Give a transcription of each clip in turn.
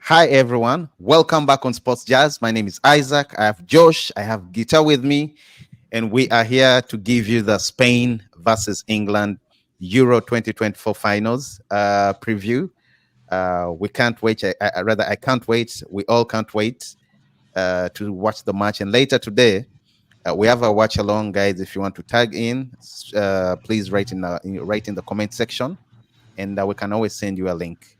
Hi everyone, welcome back on Sports Jazz. My name is Isaac. I have Josh. I have Guitar with me, and we are here to give you the Spain versus England Euro 2024 finals preview. We can't wait. I can't wait. We all can't wait to watch the match. And later today, we have a watch along, guys. If you want to tag in, please write in the comment section, and we can always send you a link.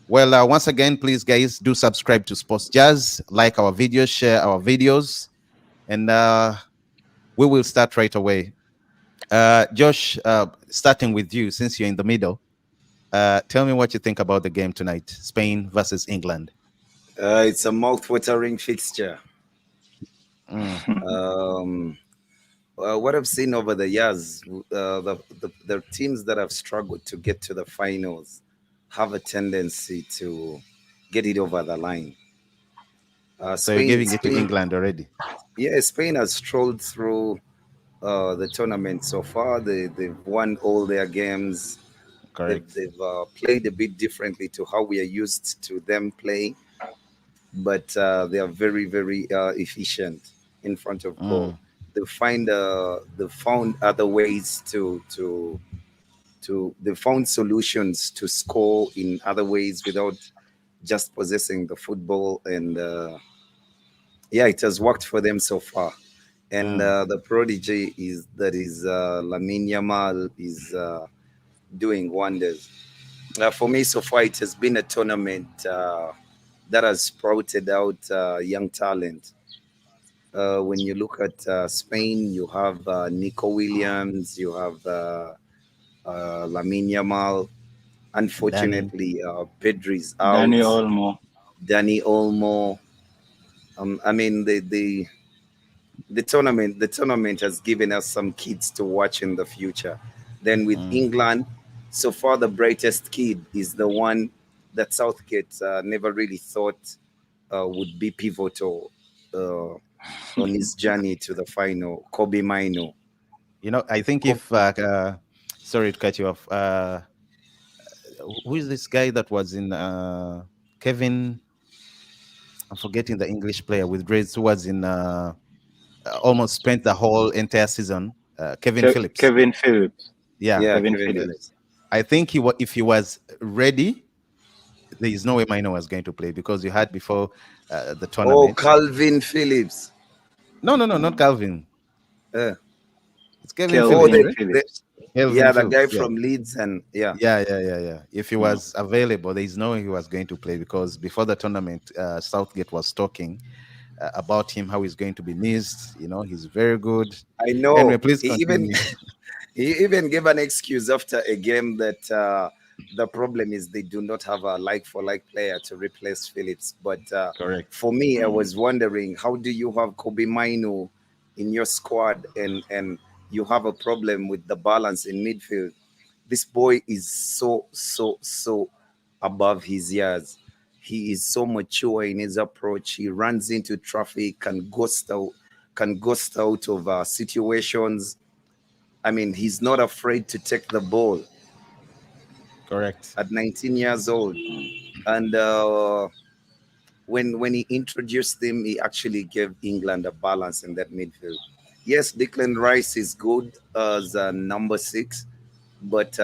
Well, once again, please, guys, do subscribe to Sports Jazz, like our videos, share our videos, and we will start right away. Josh, starting with you, since you're in the middle, tell me what you think about the game tonight, Spain versus England. It's a mouth-watering fixture. Mm. Um, what I've seen over the years, the teams that have struggled to get to the finals have a tendency to get it over the line. So you're Spain, giving it to Spain, England already? yeah, Spain has strolled through the tournament so far. They've won all their games. Correct. They've played a bit differently to how we are used to them playing, but they are very, very efficient in front of goal. Mm. They found other ways to they found solutions to score in other ways without just possessing the football, and yeah, it has worked for them so far. And Mm. the prodigy is Lamine Yamal is doing wonders. For me, so far, it has been a tournament that has sprouted out young talent. When you look at Spain, you have Nico Williams, you have Lamine Yamal. Danny. Unfortunately, Pedri's Danny out. Olmo. Danny Olmo. I mean, the tournament has given us some kids to watch in the future. Then with Mm. England, so far the brightest kid is the one that Southgate never really thought would be pivotal uh, on his journey to the final. Kobe Mino. I think Ko- if, sorry to cut you off, who is this guy that was in Kevin? I'm forgetting the English player with dreads who was in almost spent the whole entire season. Kevin Phillips. Kevin Phillips. Yeah, yeah, Kevin Kevin Phillips. Phillips. I think if he was ready, there is no way Mino was going to play because you had before the Oh, tournament. Calvin Phillips. No, no, no, not Mm. Calvin. Uh, It's Kevin oh, Phillips, Kelvin right? Phillips. Kelvin yeah, the guy Phillips. Yeah. from Leeds, and yeah. Yeah. If he Mm. was available, there is no way he was going to play because before the tournament, Southgate was talking about him, how he's going to be missed. He's very good. I Anyway, know. please He even continue. He even gave an excuse after a game that the problem is they do not have a like for like player to replace Phillips. But Correct. for me, I Mm. was wondering, how do you have Kobe Mainu in your squad, and you have a problem with the balance in midfield? This boy is so above his years. He is so mature in his approach. He runs into traffic, can ghost out of situations. I mean, he's not afraid to take the ball Correct. at 19 years old. Mm. And when he introduced him, he actually gave England a balance in that midfield. Yes, Declan Rice is good as a number six, but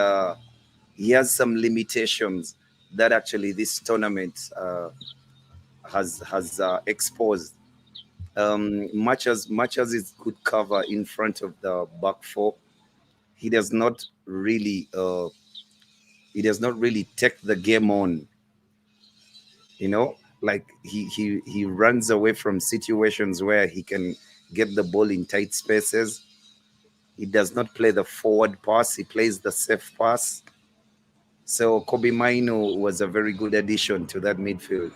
he has some limitations that actually this tournament has exposed. Much as it could cover in front of the back four, he does not really take the game on, you know like he runs away from situations where he can get the ball in tight spaces. He does not play the forward pass, he plays the safe pass. So Kobe Maino was a very good addition to that midfield.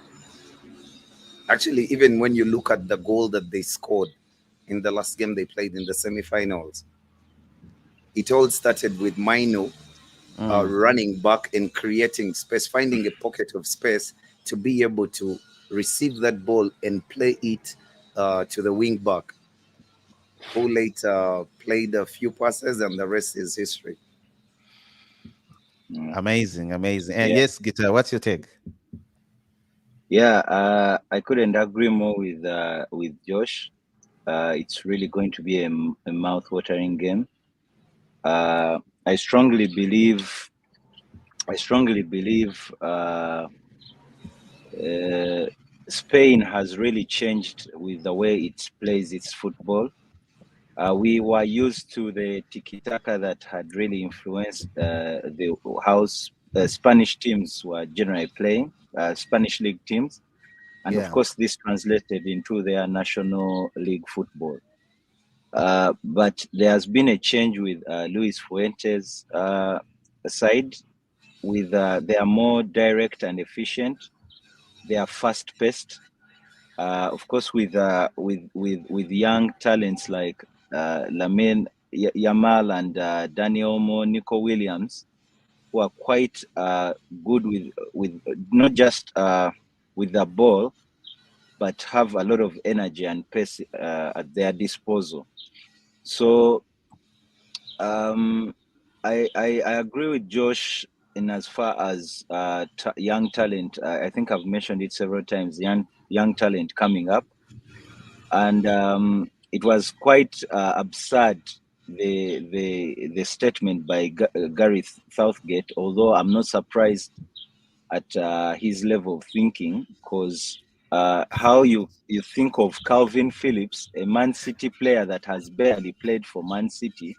Actually, even when you look at the goal that they scored in the last game they played in the semifinals, it all started with Maino Mm. running back and creating space, finding a pocket of space to be able to receive that ball and play it to the wing back, who later played a few passes, and the rest is history. Mm. Amazing, amazing. And Yeah. yes, Guitar, what's your take? Yeah, I couldn't agree more with Josh. It's really going to be a mouth-watering game. Uh, I strongly believe. I strongly believe uh, Spain has really changed with the way it plays its football. We were used to the tiki-taka that had really influenced the how Spanish teams were generally playing, Spanish league teams, and of Yeah, course this translated into their national league football. But there has been a change with Luis Fuentes' side. With they are more direct and efficient. They are fast-paced. Of course, with young talents like Lamine Yamal and Daniel Mo, Nico Williams, who are quite good with not just with the ball, but have a lot of energy and pace at their disposal. So um, I agree with Josh in as far as young talent. I think I've mentioned it several times. Young talent coming up, and it was quite absurd the statement by Gareth Southgate. Although I'm not surprised at his level of thinking, because how you think of Calvin Phillips, a Man City player that has barely played for Man City,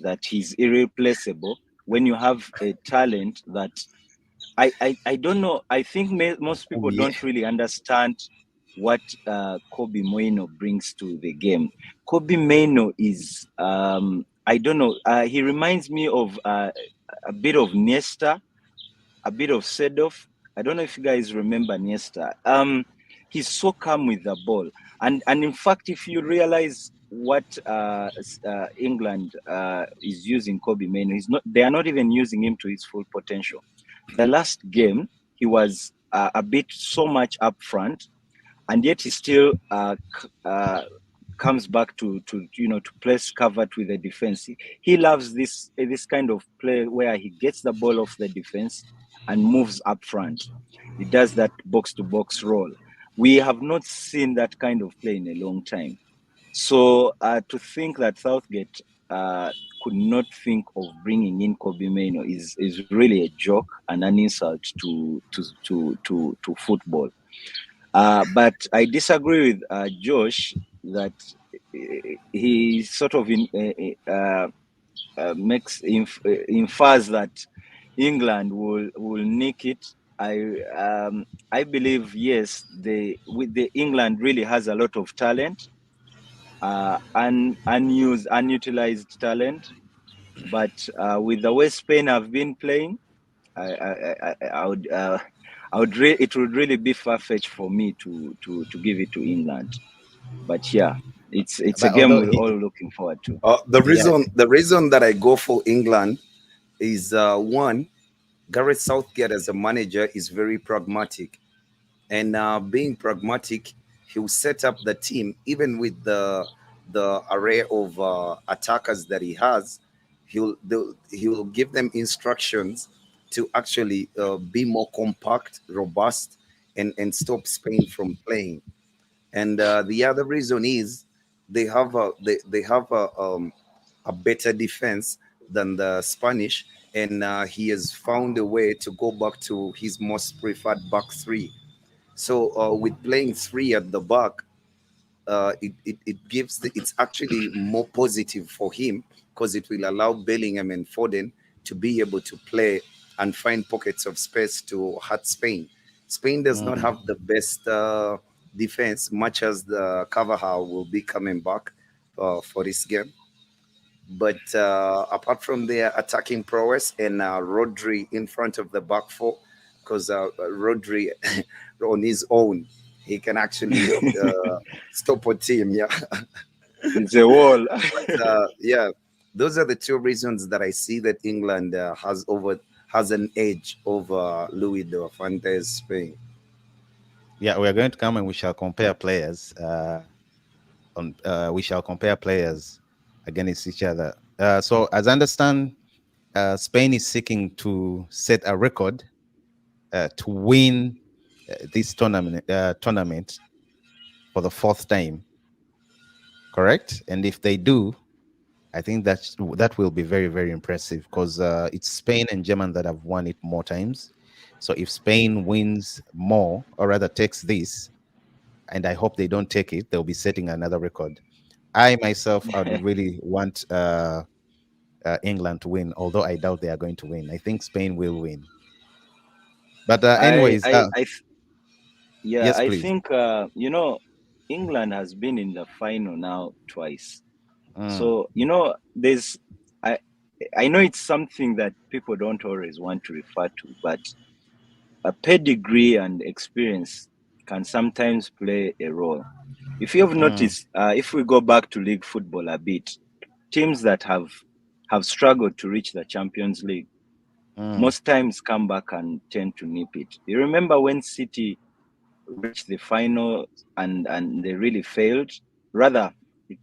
that he's irreplaceable. When you have a talent that I don't know. I think most oh people yeah, don't really understand what Kobe Moino brings to the game. Kobe Moino is I don't know. He reminds me of a bit of Nesta, a bit of Sedoff. I don't know if you guys remember Nesta. He's so calm with the ball, and in fact, if you realize what England is using Kobe Mainoo, he's not. They are not even using him to his full potential. The last game, he was a bit so much up front, and yet he still comes back to to place covered with the defense. He loves this kind of play where he gets the ball off the defense and moves up front. He does that box to box role. We have not seen that kind of play in a long time. So to think that Southgate could not think of bringing in Kobe Mainoo is really a joke and an insult to football. But I disagree with Josh that he sort of infers that England will nick it. I believe yes, the England really has a lot of talent, unutilized talent. But with the way Spain have been playing, I would it would really be far fetched for me to give it to England. But yeah, it's a but game although we're all looking forward to. yeah, The reason that I go for England is one, Gareth Southgate as a manager is very pragmatic, and being pragmatic, he'll set up the team even with the array of attackers that he has. He'll give them instructions to actually be more compact, robust, and stop Spain from playing. And the other reason is they have a better defense than the Spanish, and he has found a way to go back to his most preferred back three. So with playing three at the back, it's actually more positive for him because it will allow Bellingham and Foden to be able to play and find pockets of space to hurt Spain. Spain does not mm, have the best defense, much as the Carvajal will be coming back for this game. But apart from their attacking prowess and Rodri in front of the back four, because Rodri on his own, he can actually stop a team. Yeah. It's a wall. But yeah, those are the two reasons that I see that England has an edge over Louis de Fuentes Spain. yeah, we are going to come and we shall compare players. We shall compare players against each other. So, as I understand, Spain is seeking to set a record to win this tournament for the fourth time, correct? And if they do, I think that will be very, very impressive because it's Spain and Germany that have won it more times. So if Spain wins more, or rather takes this, and I hope they don't take it, they'll be setting another record. I myself, I'd really want England to win, although I doubt they are going to win. I think Spain will win. But I, anyways, I, I, th- yeah, yes, I please. think England has been in the final now twice. Mm, So there's I I know it's something that people don't always want to refer to, but a pedigree and experience can sometimes play a role. If you have mm, noticed, if we go back to league football a bit, teams that have struggled to reach the Champions League mm, most times come back and tend to nip it. You remember when City reached the final and they really failed? Rather,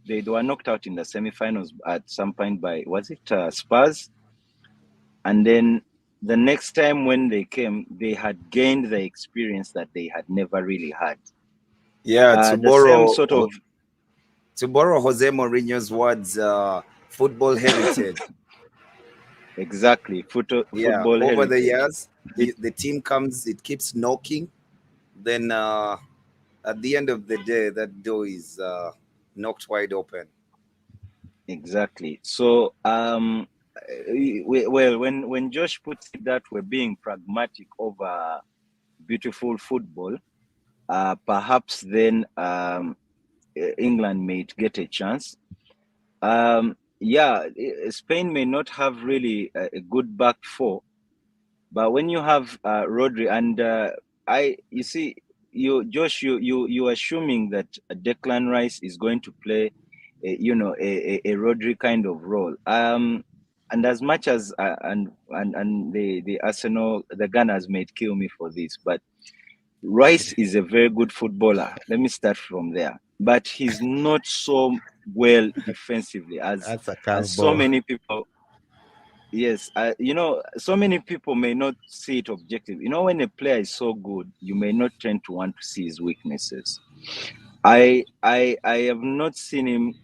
they were knocked out in the semi-finals at some point by, was it Spurs? And then the next time when they came, they had gained the experience that they had never really had. Yeah, The same sort of to borrow Jose Mourinho's words, football heritage. exactly Yeah, football over the heritage. years, It the team comes, it keeps knocking. Then at the end of the day, that door is knocked wide open. exactly. So well, when Josh puts it that we're being pragmatic over beautiful football, perhaps then England may get a chance. Yeah, Spain may not have really a good back four, but when you have Rodri and you see, Josh, you assuming that Declan Rice is going to play, a Rodri kind of role. And as much as and the Arsenal, the Gunners may kill me for this, but Rice is a very good footballer. Let me start from there. But he's not so well defensively that's a as so curveball. many people. Yes, so many people may not see it objective. When a player is so good, you may not tend to want to see his weaknesses. I have not seen him.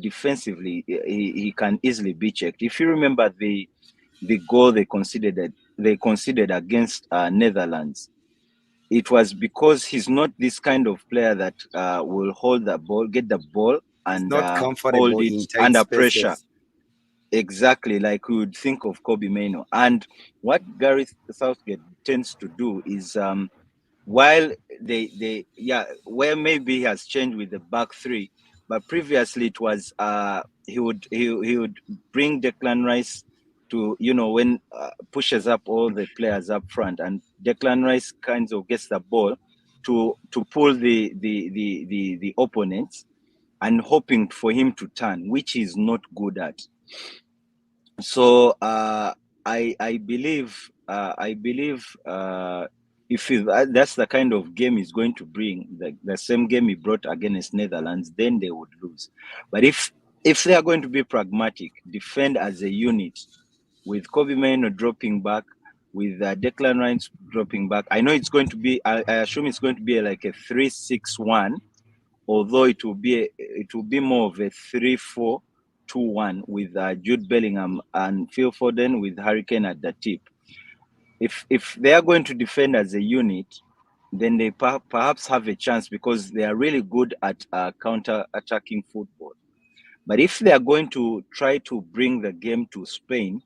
Defensively, he can easily be checked. If you remember the goal they considered against Netherlands, it was because he's not this kind of player that will hold the ball, get the ball, It's and not hold comfortable it in tight under pressure. spaces. Exactly, like we would think of Kobe Mano. And what Gareth Southgate tends to do is, while where maybe he has changed with the back three, but previously it was he would bring Declan Rice to, when pushes up all the players up front, and Declan Rice kind of gets the ball to pull the opponents, and hoping for him to turn, which he's not good at. So I believe if that's the kind of game he's going to bring, the same game he brought against Netherlands, then they would lose. But if they are going to be pragmatic, defend as a unit, with Kobe Mainoo dropping back, with Declan Rice dropping back, I know it's going to be. I assume it's going to be like a 3-6-1, although it will be more of a 3-4-2-1 with Jude Bellingham and Phil Foden with Hurricane at the tip. If they are going to defend as a unit, then they perhaps have a chance because they are really good at counter-attacking football. But if they are going to try to bring the game to Spain,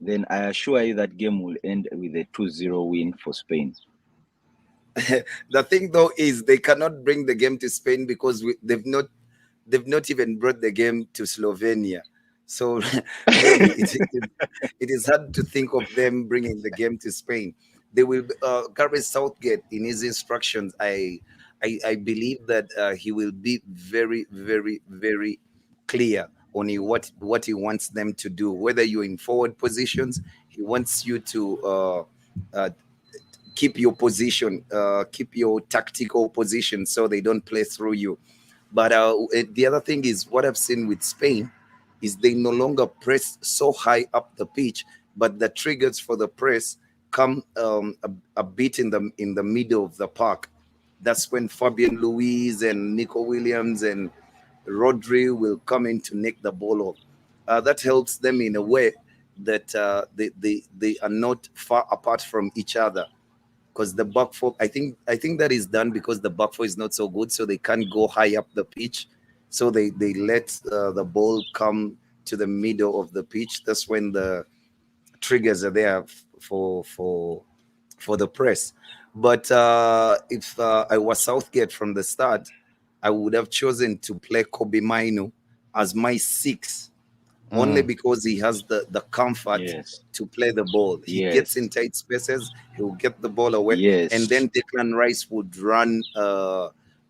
then I assure you that game will end with a 2-0 win for Spain. The thing though is they cannot bring the game to Spain because they've not even brought the game to Slovenia. So really, it is hard to think of them bringing the game to Spain. They will. Gareth Southgate, in his instructions, I believe that he will be very, very, very clear on what he wants them to do. Whether you're in forward positions, he wants you to keep your position, keep your tactical position, so they don't play through you. But the other thing is what I've seen with Spain is they no longer press so high up the pitch, but the triggers for the press come a bit in the middle of the park. That's when Fabian Luiz and Nico Williams and Rodri will come in to nick the ball off. That helps them in a way that they are not far apart from each other, because the back four, I think that is done because the back four is not so good, so they can't go high up the pitch. So they let the ball come to the middle of the pitch. That's when the triggers are there for the press. But if I was Southgate from the start, I would have chosen to play Kobe Mainu as my six, only Mm. because he has the comfort Yes. to play the ball. He gets Yes. in tight spaces, he will get the ball away, and Yes. then Declan Rice would run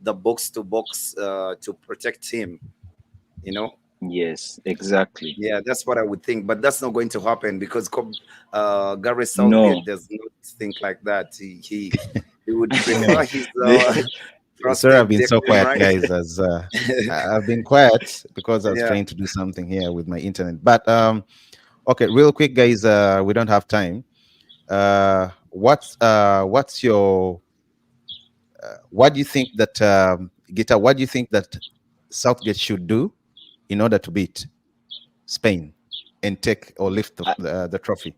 the box to box to protect him. You know, Yes. Exactly. yeah, that's what I would think, but that's not going to happen because Gareth No. Southgate does not think like that. He would Anyway, prefer his The- sorry, I've trusted been so Declan quiet, Rice. guys. As I've been quiet because I was Yeah. trying to do something here with my internet. But okay, real quick, guys. We don't have time. What's your what do you think that Gita? What do you think that Southgate should do in order to beat Spain and take or lift I, the trophy?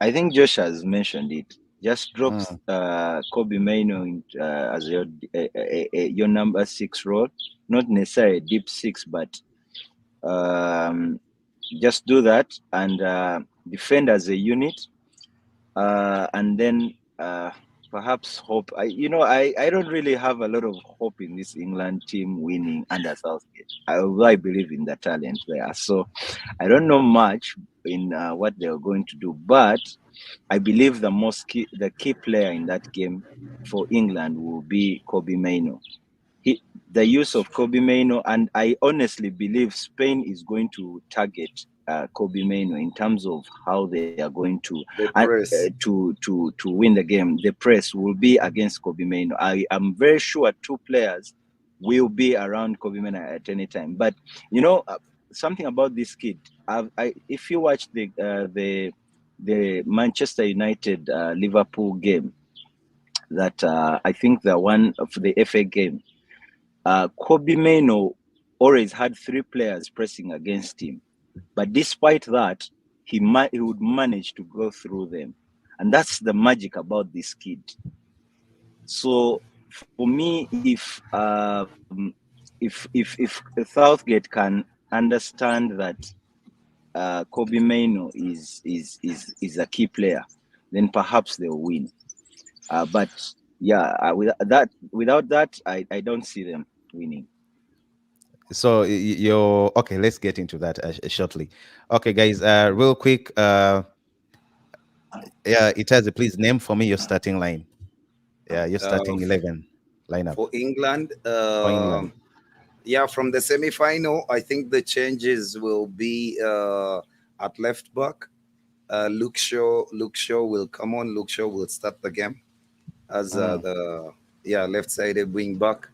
I think Josh has mentioned it. Just drop Mm, Kobe Maino as your number six role, not necessarily a deep six, but um, just do that and defend as a unit, and then perhaps hope. I don't really have a lot of hope in this England team winning under Southgate. I believe in the talent there, so I don't know much in what they're going to do, but I believe the key player in that game for England will be Kobe Maino. The use of Kobe Maino, and I honestly believe Spain is going to target Kobe Maino in terms of how they are going to The press. to win the game. The press will be against Kobe Maino. I am very sure two players will be around Kobe Maino at any time. But something about this kid. If you watch the Manchester United Liverpool game, that I think the one of the FA game, Kobe Maino always had three players pressing against him, but despite that, he would manage to go through them, and that's the magic about this kid. So for me, if Southgate can understand that Kobe Maino is a key player, then perhaps they'll win. But yeah, without that, I don't see them winning. so you're okay. Let's get into that shortly. Okay, guys. Real quick. Yeah, it has a please name for me your starting line. Yeah, your Uh, starting 11 lineup for England, for England. yeah, from the semi-final, I think the changes will be at left back. Luke Shaw will come on. Luke Shaw will start the game as Mm. the left-sided wing back,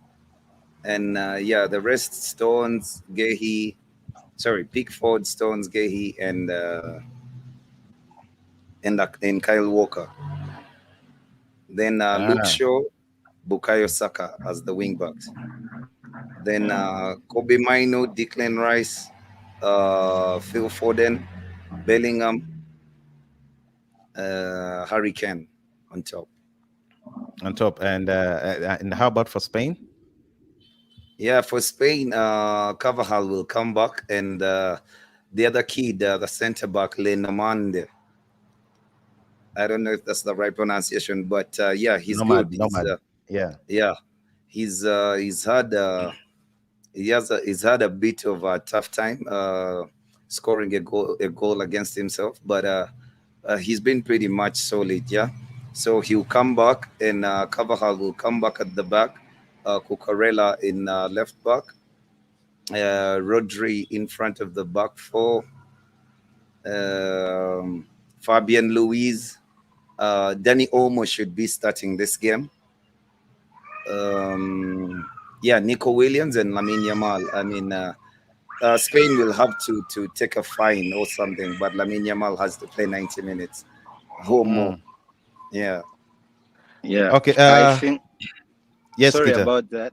and the rest Stones, Gehi, sorry, Pickford, Stones, Gehi, and Kyle Walker. Then Luke Ah, Shaw, Bukayo Saka as the wing backs. Then Kobe Maino, Declan Rice, Phil Foden, Bellingham, Harry Kane on top. on top. And how about for Spain? Yeah, for Spain, Carvajal will come back, and the other kid, the center back, Lenormand. I don't know if that's the right pronunciation, but yeah, he's good. Nomad, nomad. Yeah. Yeah, he's had he's had a bit of a tough time scoring a goal against himself, but he's been pretty much solid. Yeah, so he'll come back, and Carvajal will come back at the back. Cucurella in left back. Rodri in front of the back four. Um, Fabian Luiz. Danny Olmo should be starting this game. Yeah, Nico Williams and Lamine Yamal. I mean, Spain will have to take a fine or something, but Lamine Yamal has to play 90 minutes. Homo. Mm. Yeah. Yeah, Okay. I think. Yes, Sorry Gita. about that.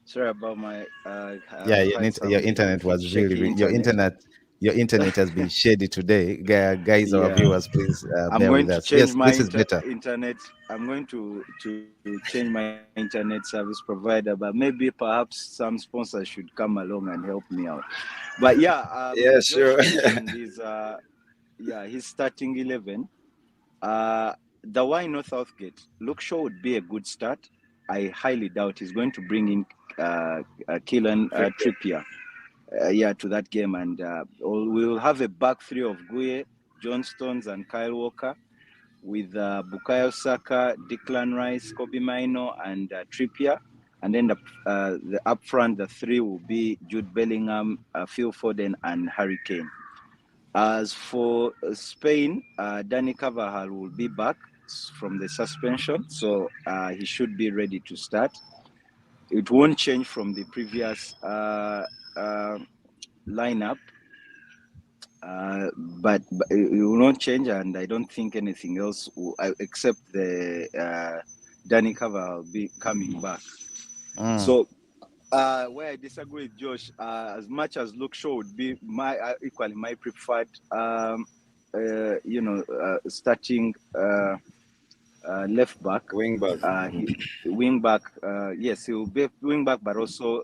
Sorry about my. Yeah, I've had your some internet was really, shaky your internet. internet. Your internet has been shady today, guys. Our Yeah, viewers, please I'm bear going with to us. change Yes, my this is better. internet. I'm going to change my internet service provider, but maybe perhaps some sponsors should come along and help me out. But yeah, Yeah, Josh sure. mentioned his his starting 11. Uh, the why no Southgate? Luke Shaw would be a good start. I highly doubt he's going to bring in Keelan Trippier. Yeah, to that game, and we'll have a back three of Guye, John Stones, and Kyle Walker, with Bukayo Saka, Declan Rice, Kobe Mino, and Trippier. And then the up front, the three will be Jude Bellingham, Phil Foden, and Harry Kane. As for Spain, Danny Carvajal will be back from the suspension, so he should be ready to start. It won't change from the previous uh, lineup, but it will not change, and I don't think anything else except the Danny Carvajal be coming back. Mm. So where I disagree with Josh, as much as Luke Shaw would be my equally my preferred, starting left back, Wing back. wing back. Yes, he will be wing back, but also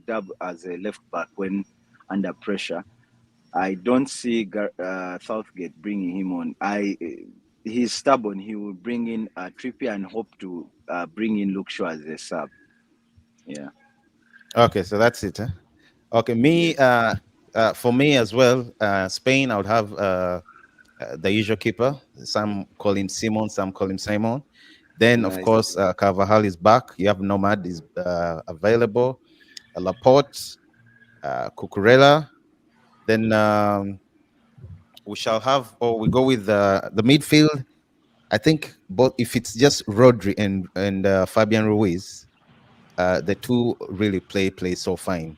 dub as a left back when under pressure. I don't see Southgate bringing him on. He's stubborn. He will bring in Trippier and hope to bring in Luke Shaw as a sub. Yeah. Okay, so that's it. Huh? Okay, me. Yes. For me as well. Spain. I would have the usual keeper. Some call him Simon. Some call him Simon. Then, of Nice. course, Carvajal is back. You have Nomad is available. Laporte, Cucurella. Then we shall have, or we go with the midfield. I think both, if it's just Rodri and Fabian Ruiz, the two really play so fine.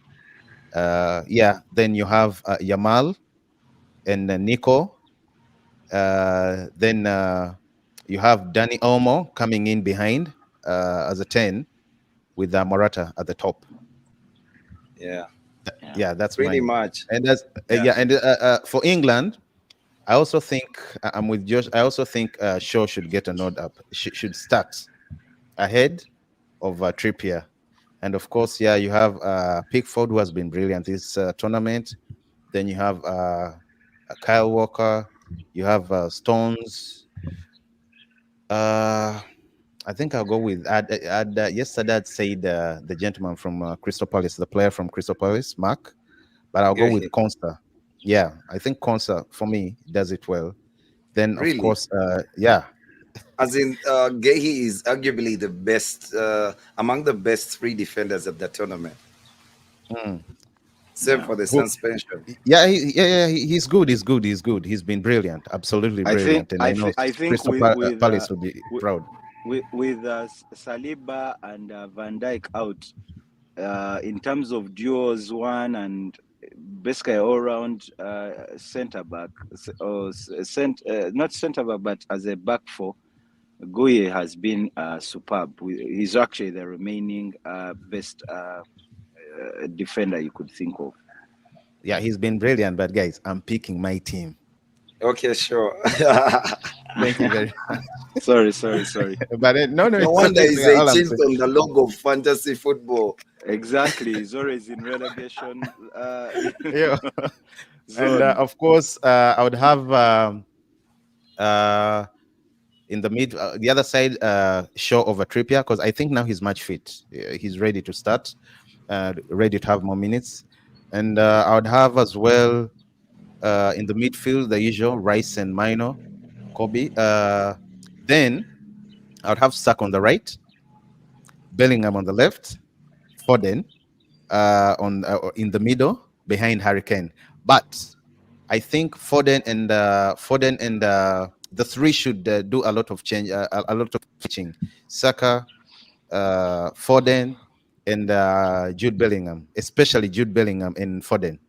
Yeah, then you have Yamal and Nico. Then you have Danny Olmo coming in behind as a 10 with Morata at the top. Yeah. Yeah. Yeah, that's Pretty mine. much. And that's Yeah. yeah, and for England, I also think I'm with Josh. I also think Shaw should get a nod up. Should start ahead of Trippier, and of course, yeah, you have Pickford who has been brilliant this tournament. Then you have Kyle Walker. You have Stones. Uh, I think I'll go with yesterday. I'd say the gentleman from Crystal Palace, the player from Crystal Palace, Mark. But I'll go Go with ahead. Consta. Yeah, I think Consta for me does it well. Then of Really? course, yeah. As in, Gehi is arguably the best, among the best three defenders at the tournament, Mm. save Yeah. for the Who? suspension. Yeah, he's good. He's good. He's good. He's been brilliant. Absolutely I think brilliant. And I know I think Crystal Palace will be with proud. Saliba and Van Dijk out, in terms of duos, one and basically all round centre back, or not centre back, but as a back four, Guye has been superb. He's actually the remaining best defender you could think of. Yeah, he's been brilliant. But guys, I'm picking my team. Okay, sure. Thank you very Sorry. But no, No it's wonder okay. he's All I'm 18th saying. on the log of fantasy football. Exactly. He's always in relegation Yeah. And zone. of course, I would have uh, in the other side, Shaw over Trippier because I think now he's match fit. He's ready to start, ready to have more minutes. And I would have as well in the midfield the usual Rice and Mino, Kobe. Then I would have Sack on the right, Bellingham on the left, Foden on in the middle behind Hurricane. But I think Foden and the three should do a lot of change, a lot of switching. Saka, Foden, and Jude Bellingham, especially Jude Bellingham and Foden.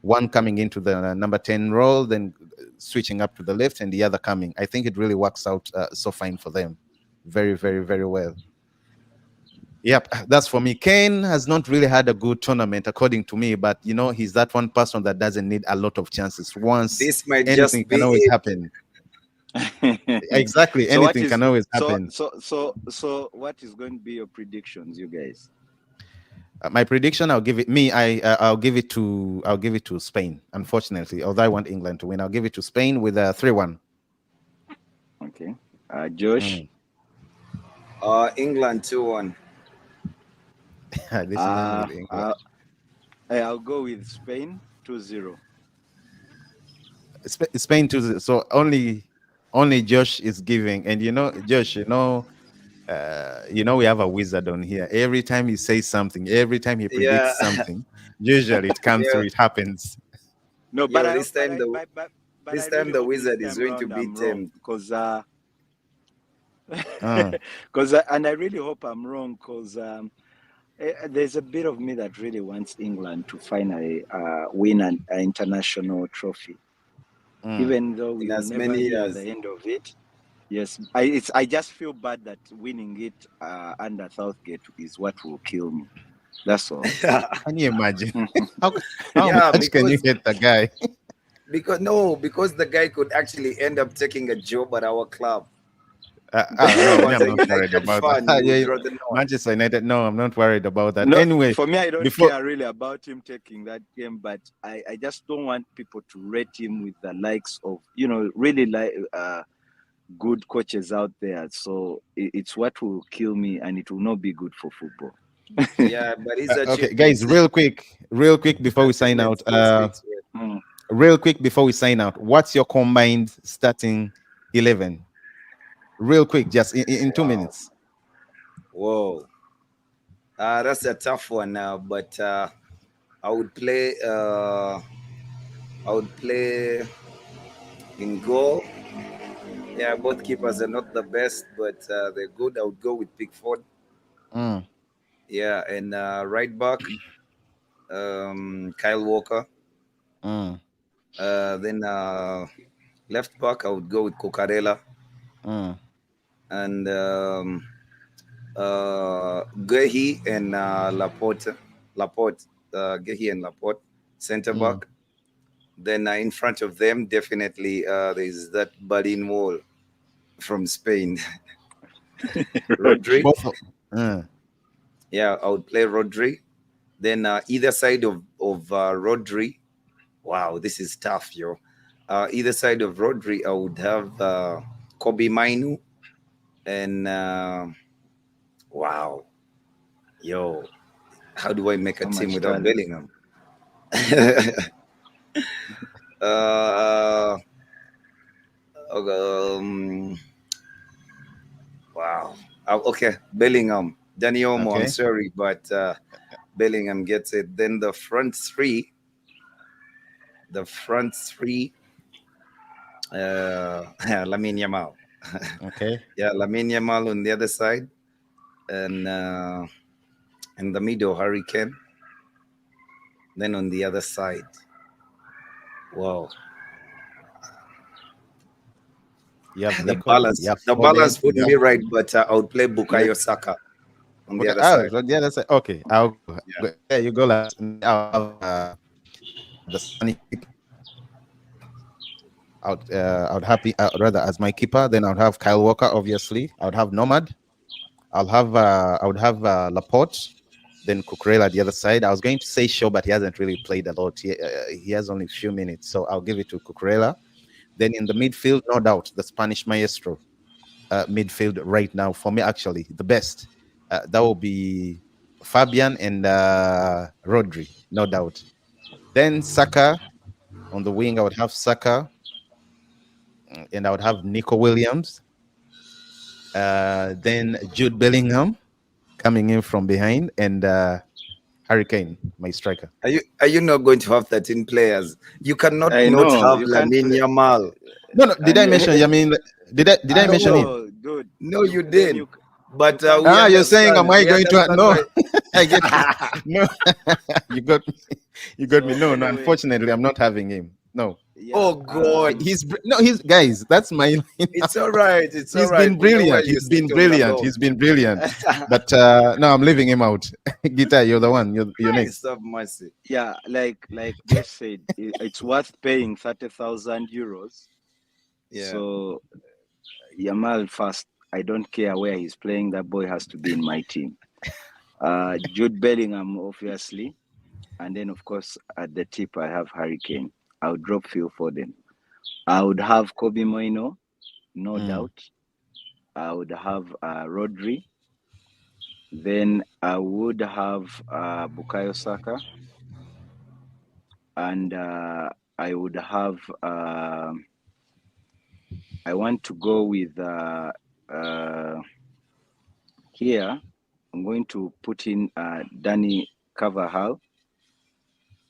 one coming into the number 10 role, then switching up to the left, and the other coming. I think it really works out so fine for them. Very, very, very well. Yep, that's for me. Kane has not really had a good tournament, according to me, but he's that one person that doesn't need a lot of chances. Once This might anything just can be always it. happen. Exactly, So what anything is can always so happen. so so so what is going to be your predictions, you guys? My prediction, I'll give it me. I'll give it to Spain. Unfortunately, although I want England to win, I'll give it to Spain with a 3-1. Okay. Josh. England 2-1. This man with England. I'll go with Spain 2-0. Spain too. So only Josh is giving, and Josh, we have a wizard on here. Every time he says something, every time he Yeah. predicts something, usually it comes Yeah. through. It happens. No, but Yo, I this but time I the but, but, but I this time really the hope this wizard is time going to around be I'm wrong, tamed. because Uh, and I really hope I'm wrong, because there's a bit of me that really wants England to finally win an international trophy, even though we In will as never many hear years. the end of it. Yes, I just feel bad that winning it under Southgate is what will kill me. That's all. can you imagine? How, how Yeah, much can you hate the guy? because the guy could actually end up taking a job at our club. No, me, As I'm a not worried United about fan, that. you Yeah, would rather not. Manchester United. No, I'm not worried about that. No, Anyway, for me, I don't before care really about him taking that game, but I just don't want people to rate him with the likes of, really like good coaches out there. So it's what will kill me, and it will not be good for football. Yeah, but his okay, guys, achievements, real quick his before we sign out. achievements will speak to it. Mm. Real quick before we sign out, what's your combined starting 11? Real quick, just in 2 minutes. Whoa. That's a tough one now, but I would play I would play in goal. Yeah, both keepers are not the best, but they're good. I would go with Pickford. Mm, Yeah, and right back, Kyle Walker. mm, Then left back, I would go with Cocarella. mm, And Gehi and Laporte. Gehi and Laporte, center mm. back. Then in front of them, definitely there's that Berlin Wall from Spain. Rodri. Both. Mm, Yeah, I would play Rodri. Then either side of Rodri. Wow, this is tough, yo. Either side of Rodri, I would have Kobe Mainu and wow, yo, how do I make a So team much without talent. Bellingham? uh, um, wow. Okay, Bellingham. Danny Olmo, I'm okay. sorry, but Bellingham gets it. Then the front three, Lamine Yamal. Okay. Yeah, Lamine Yamal on the other side, and in the middle, Hurricane. Then on the other side, wow, You have the Nico. You balance have the Foden. balance wouldn't be right, but I would play Bukayo Saka on the Okay. other Oh, side. so the other side. Okay. Yeah. Yeah, you go last. I'll have the Spanish keeper. I would happy rather as my keeper. Then I would have Kyle Walker. Obviously, I would have Nomad. I would have Laporte. Then Cucurella at the other side. I was going to say Shaw, but he hasn't really played a lot. He has only a few minutes, so I'll give it to Cucurella. Then in the midfield, no doubt, the Spanish maestro midfield right now for me, actually the best. That will be Fabian and Rodri, no doubt. Then Saka on the wing, I would have Saka, and I would have Nico Williams. Then Jude Bellingham coming in from behind, and Hurricane, my striker. Are you not going to have 13 players? You cannot I not know have you can't Lamine play. Yamal. No, did I And mention? I mean, did I I mention him? No, know, dude. no, you Then did. you But can't we Ah, have you're saying, understand. am I We going to? understand No, why. I get no. You got me. You got me. So No, no. anyway, Unfortunately, I'm not having him. No. yeah. Oh God. No. He's guys. That's my. It's all right. It's all He's right. been We know where brilliant. you He's been sit on that brilliant. lawn. He's been brilliant. But no, I'm leaving him out. Guitar, you're the one. You're Christ next. have mercy. Yeah, like Josh said, it's worth paying 30,000 euros. Yeah. So Yamal first, I don't care where he's playing. That boy has to be in my team. Jude Bellingham, obviously, and then of course at the tip I have Hurricane. I would drop Phil Foden. I would have Kobe Moino, no Mm, doubt. I would have Rodri. Then I would have Bukayo Saka, and I would have. I want to go with here. I'm going to put in Danny Carvajal,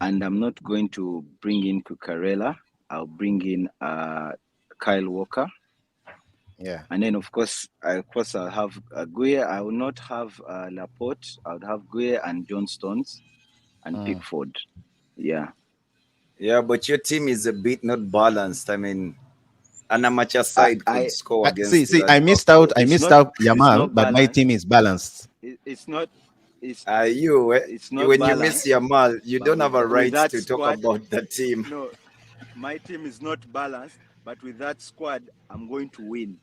and I'm not going to bring in Cucurella. I'll bring in Kyle Walker, yeah. and then of course, I'll have Gueye. I will not have Laporte. I would have Gueye and John Stones and Mm. Pickford. Yeah. Yeah, but your team is a bit not balanced. I mean, an amateur I, side could I score See, against see. that I top missed out. four. I missed not out it's Yamal, not but my balanced. team is balanced. It's not it's You, it's not when you miss balanced, Yamal, you but don't have a with right that to talk squad, about the team. no, my team is not balanced, but with that squad, I'm going to win.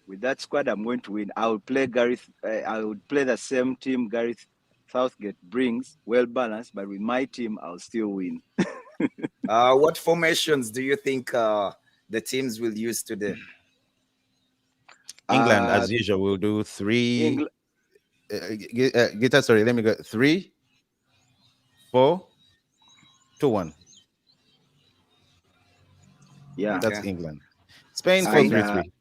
With that squad, I'm going to win. I will play Gareth. I would play the same team Gareth Southgate brings, well balanced, but with my team, I'll still win. What formations do you think the teams will use today? England, Uh, as usual, will do three. England, Guitar, sorry. Let me go. 3, 4, 2, 1. yeah, That's Okay. England. Spain four and Spain. three three.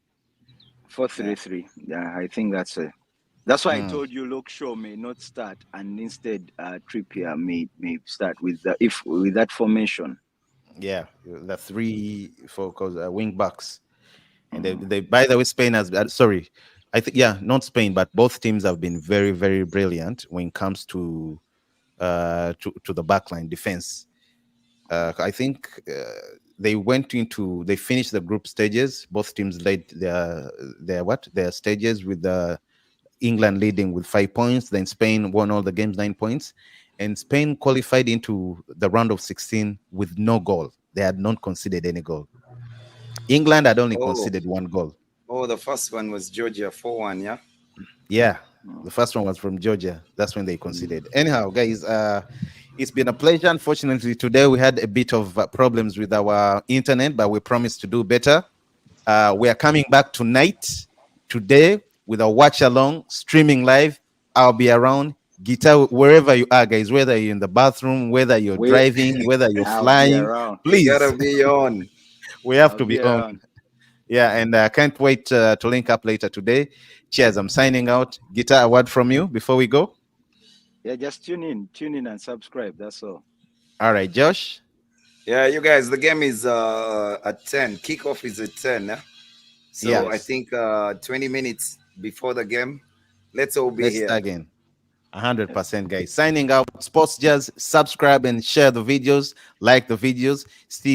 4-3-3. Yeah, I think that's it. That's why I Mm. told you Luke Shaw may not start, and instead Trippier may start with the if with that formation. Yeah, the three for cause wing backs. And Mm. they by the way, Spain has sorry, I think yeah, not Spain, but both teams have been very, very brilliant when it comes to the backline defense. I think they finished the group stages. Both teams led their stages with the England leading with 5 points. Then Spain won all the games 9 points, and Spain qualified into the round of 16 with no goal. They had not conceded any goal. England had only Oh, conceded one goal. oh, the first one was Georgia 4-1, yeah? Yeah, Mm. the first one was from Georgia. That's when they Mm. conceded. Anyhow, guys, it's been a pleasure. Unfortunately, today we had a bit of problems with our internet, but we promised to do better. We are coming back tonight, today, with a watch along, streaming live. I'll be around. Guitar, wherever you are, guys, whether you're in the bathroom, whether you're We driving, whether you're I'll be flying, around. You please, gotta be on. we have I'll to be be on. around. Yeah, and I can't wait to link up later today. Cheers. I'm signing out. Guitar, a word from you before we go. Yeah, just tune in and subscribe. That's all. All right, Josh. Yeah, you guys, the game is at 10. Kickoff is at 10. Yeah? So Yeah, I Yes. think 20 minutes before the game, let's all be let's here. start again. 100%, guys. Signing out. Sports Jazz. Subscribe and share the videos. Like the videos. See you.